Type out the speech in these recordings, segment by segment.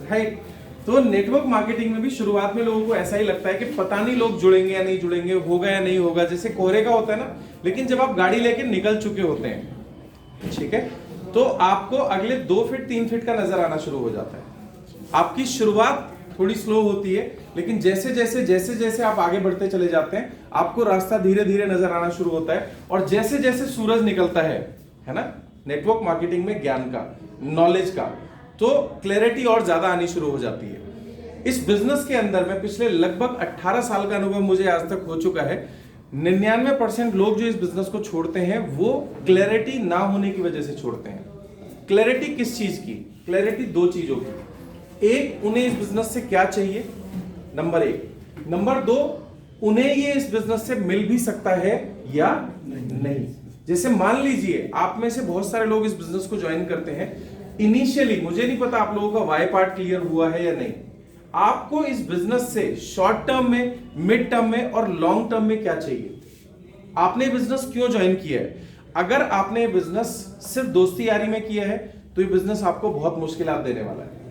Right. तो network marketing में भी शुरुआत में लोगों को ऐसा ही लगता है कि पता नहीं लोग जुड़ेंगे या नहीं जुड़ेंगे, होगा या नहीं होगा, जैसे कोहरे का होता है ना। लेकिन जब आप गाड़ी लेके निकल चुके होते हैं, ठीक है, तो आपको अगले 2 फीट 3 फीट का नजर आना शुरू हो जाता है। आपकी शुरुआत थोड़ी स्लो होती है, लेकिन जैसे जैसे आप आगे बढ़ते चले जाते हैं, आपको रास्ता धीरे धीरे नजर आना शुरू होता है। और जैसे जैसे सूरज निकलता है ना, नेटवर्क मार्केटिंग में ज्ञान का, नॉलेज का, तो क्लैरिटी और ज्यादा आनी शुरू हो जाती है। इस बिजनेस के अंदर में पिछले लगभग 18 साल का अनुभव मुझे आज तक हो चुका है। 99% लोग जो इस बिजनेस को छोड़ते हैं वो क्लैरिटी ना होने की वजह से छोड़ते हैं। क्लैरिटी किस चीज की? क्लैरिटी 2 चीजों की। एक, उन्हें इस बिजनेस से क्या चाहिए, नंबर 1। नंबर 2, उन्हें ये इस बिजनेस से मिल भी सकता है या नहीं। जैसे मान लीजिए आप में से बहुत सारे लोग इस बिजनेस को ज्वाइन करते हैं। इनिशियली मुझे नहीं पता आप लोगों का वाई पार्ट क्लियर हुआ है या नहीं। आपको इस बिजनेस से शॉर्ट टर्म में, मिड टर्म में और लॉन्ग टर्म में क्या चाहिए? आपने बिजनेस क्यों ज्वाइन किया है? अगर आपने बिजनेस सिर्फ दोस्ती यारी में किया है तो ये बिजनेस आपको बहुत मुश्किलात देने वाला है।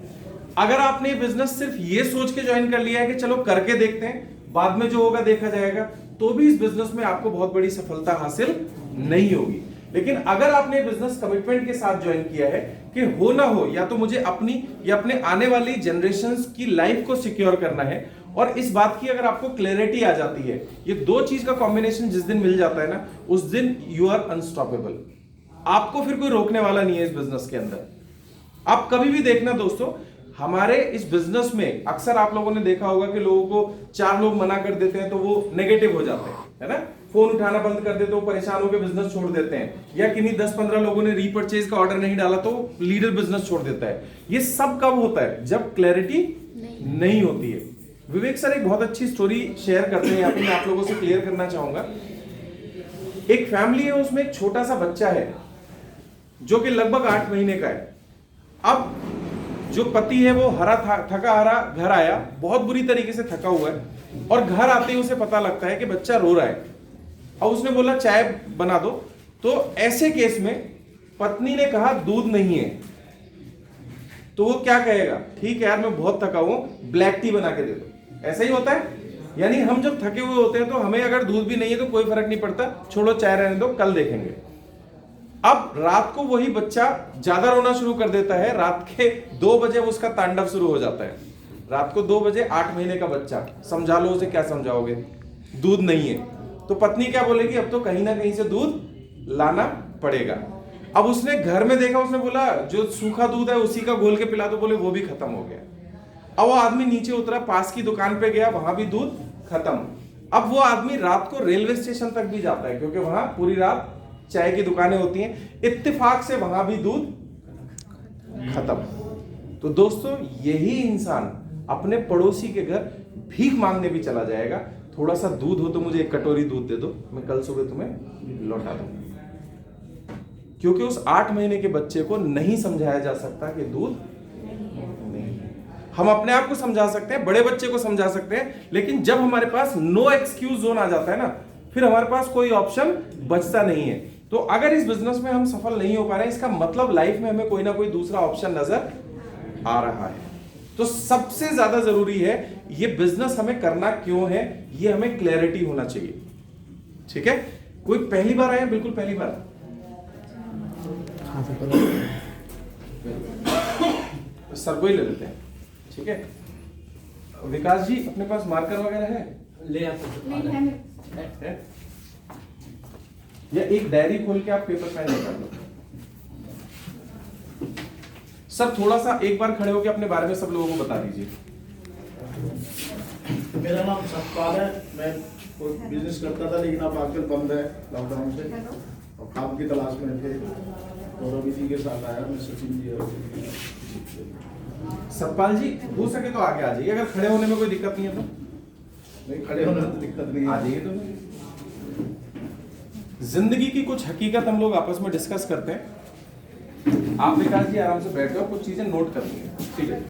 अगर आपने बिजनेस सिर्फ ये सोच के ज्वाइन कर लिया है कि चलो करके देखते हैं, बाद में जो होगा देखा जाएगा, तो भी इस बिजनेस में आपको बहुत बड़ी सफलता हासिल नहीं होगी। लेकिन अगर आपने बिजनेस कमिटमेंट के साथ ज्वाइन किया है कि हो ना हो, या तो मुझे अपनी या अपने आने वाली जनरेशंस की लाइफ को सिक्योर करना है, और इस बात की अगर आपको क्लैरिटी आ जाती है, ये 2 चीज का कॉम्बिनेशन जिस दिन मिल जाता है ना, उस दिन यू आर अनस्टॉपेबल। आपको फिर कोई रोकने वाला नहीं है इस बिजनेस के अंदर। आप कभी भी देखना दोस्तों, हमारे इस बिजनेस में अक्सर आप लोगों ने देखा होगा कि लोगों को 4 लोग मना कर देते हैं तो वो नेगेटिव हो जाते हैं, है ना। फोन उठाना बंद कर देते, वो परेशान होकर बिजनेस छोड़ देते हैं, या किन्हीं 10-15 लोगों ने रीपरचेज का ऑर्डर नहीं डाला तो लीडर बिजनेस छोड़ देता है। ये सब कब होता है? जब क्लैरिटी नहीं होती है। विवेक सर एक बहुत अच्छी स्टोरी शेयर करते हैं, यहाँ पे मैं आप लोगों से क्लियर करना चाहूंगा। एक फैमिली है, उसमें एक छोटा सा बच्चा है जो कि लगभग 8 महीने का है। अब जो पति है वो थका हारा घर आया, बहुत बुरी तरीके से थका हुआ है, और घर आते ही उसे पता लगता है कि बच्चा रो रहा है। अब उसने बोला चाय बना दो, तो ऐसे केस में पत्नी ने कहा दूध नहीं है, तो वो क्या कहेगा? ठीक है यार, मैं बहुत थका हूं, ब्लैक टी बना के दे दो। ऐसा ही होता है। यानी हम जब थके हुए होते हैं तो हमें अगर दूध भी नहीं है तो कोई फर्क नहीं पड़ता, छोड़ो चाय रहने दो, कल देखेंगे। अब रात को वही बच्चा ज्यादा रोना शुरू कर देता है। रात के 2 बजे उसका तांडव शुरू हो जाता है। रात को 2 बजे 8 महीने का बच्चा, समझा लो उसे, क्या समझाओगे? दूध नहीं है। तो पत्नी क्या बोलेगी? अब तो कहीं ना कहीं से दूध लाना पड़ेगा। अब उसने घर में देखा, उसने बोला जो सूखा दूध है उसी का घोल के पिला दो, बोले वो भी खत्म हो गया। अब वो आदमी नीचे उतरा, पास की दुकान पे गया, वहां भी दूध खत्म। अब वो आदमी रात को रेलवे स्टेशन तक भी जाता है, क्योंकि वहां पूरी रात चाय की दुकानें होती हैं। इत्तेफाक से वहां भी दूध खत्म। तो दोस्तों, यही इंसान अपने पड़ोसी के घर भीख मांगने भी चला जाएगा, थोड़ा सा दूध हो तो मुझे 1 कटोरी दूध दे दो, मैं कल सुबह तुम्हें लौटा दूंगा। क्योंकि उस 8 महीने के बच्चे को नहीं समझाया जा सकता कि दूध नहीं। हम अपने आप को समझा सकते हैं, बड़े बच्चे को समझा सकते हैं, लेकिन जब हमारे पास नो एक्सक्यूज जोन आ जाता है ना, फिर हमारे पास कोई ऑप्शन बचता नहीं है। तो अगर इस बिजनेस में हम सफल नहीं हो पा रहे हैं, इसका मतलब लाइफ में हमें कोई ना कोई दूसरा ऑप्शन नजर आ रहा है। तो सबसे ज्यादा जरूरी है, ये बिजनेस हमें करना क्यों है, ये हमें क्लैरिटी होना चाहिए। ठीक है? कोई पहली बार आया? बिल्कुल पहली बार। सर को ही ले लेते हैं, ठीक है। विकास जी, अपने पास मार्कर वगैरह है? ले आते है? या एक डायरी खोल के आप पेपर पेन निकाल लो। सर थोड़ा सा एक बार खड़े होकर अपने बारे में सब लोगों को बता दीजिए। मेरा नाम सतपाल है, मैं बिजनेस करता था, लेकिन अब आजकल बंद है लॉकडाउन से, और काम की तलाश में थे, और अभी इसी के साथ आया मैं, सचिन जी। और सतपाल जी, हो सके तो आगे आ जाइए, अगर खड़े होने में कोई दिक्कत नहीं है तो। नहीं, खड़े होने में तो दिक्कत नहीं आ है। जाइए। तो जिंदगी की कुछ हकीकत हम लोग आपस में डिस्कस करते हैं। आप विकास जी आराम से बैठ जाओ, कुछ चीजें नोट करनी है, ठीक है।